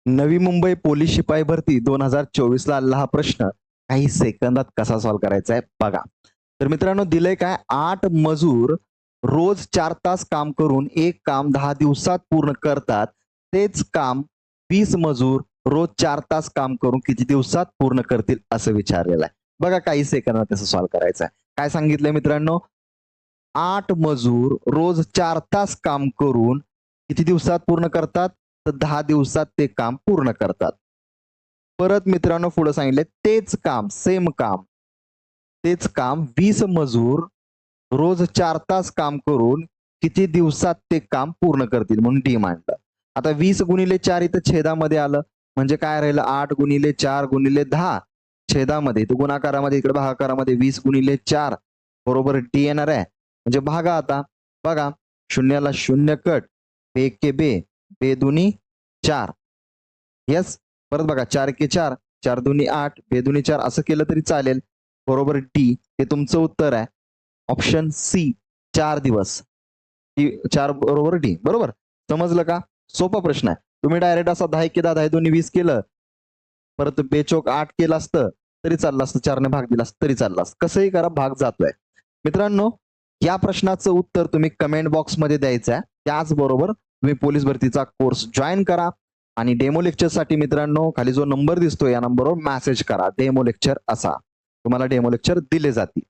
Navi Mumbai police शिपाई भरती 2024 ला आलेला हा प्रश्न काही सेकंदात कसा सॉल्व्ह करायचा आहे बघा. तर मित्रांनो दिलंय काय 8 मजूर रोज 4 तास काम करून एक काम 10 दिवसात पूर्ण करतात. तेच काम 20 मजूर रोज 4 तास काम करून किती दिवसात पूर्ण करतील असं विचारलेलं आहे. बघा काही सेकंदात कसं सॉल्व्ह करायचं आहे. काय सांगितलंय मित्रांनो 8 मजूर रोज 4 तास काम करून किती दिवसात पूर्ण करतात तर 10 दिवसात ते काम पूर्ण करतात. परत मित्रांनो पुढे सांगितले तेच काम तेच काम 20 मजूर रोज 4 तास काम करून किती दिवसात ते काम पूर्ण करतील म्हणून डी मांडलं. आता 20 गुणिले 4 इथं छेदामध्ये आलं म्हणजे काय राहिलं 8 गुणिले 4 गुणिले 10 छेदामध्ये इथं गुणाकारामध्ये इकडे भागाकारामध्ये 20 गुणिले 4 बरोबर डी येणार आहे. म्हणजे भागा आता बघा शून्याला शून्य कट बे के बे बे दुनी 4 यस परत बघा 4 के 4 4 दुनी 8 बे दुनी 4 असं केलं तरी चालेल. बरोबर डी हे तुमचं उत्तर आहे. ऑप्शन सी 4 दिवस 4 बरोबर डी बरोबर समजलं का. सोपा प्रश्न आहे. तुम्ही डायरेक्ट असा 10 के 10 10 दोन्ही 20 केलं परत बेचोक 8 केलं असतं तरी चाललं असतं 4 ने भाग दिला असतं तरी चाललं असतं. कसंही करा भाग जातोय. मित्रांनो या प्रश्नाचं उत्तर तुम्ही कमेंट बॉक्स मध्ये द्यायचं आहे. त्याचबरोबर तुम्ही पोलीस भरतीचा कोर्स जॉईन करा आणि डेमो लेक्चर साठी मित्रांनो खाली जो नंबर दिसतोय या नंबरवर मेसेज करा डेमो लेक्चर असा तुम्हाला डेमो लेक्चर दिले जातील.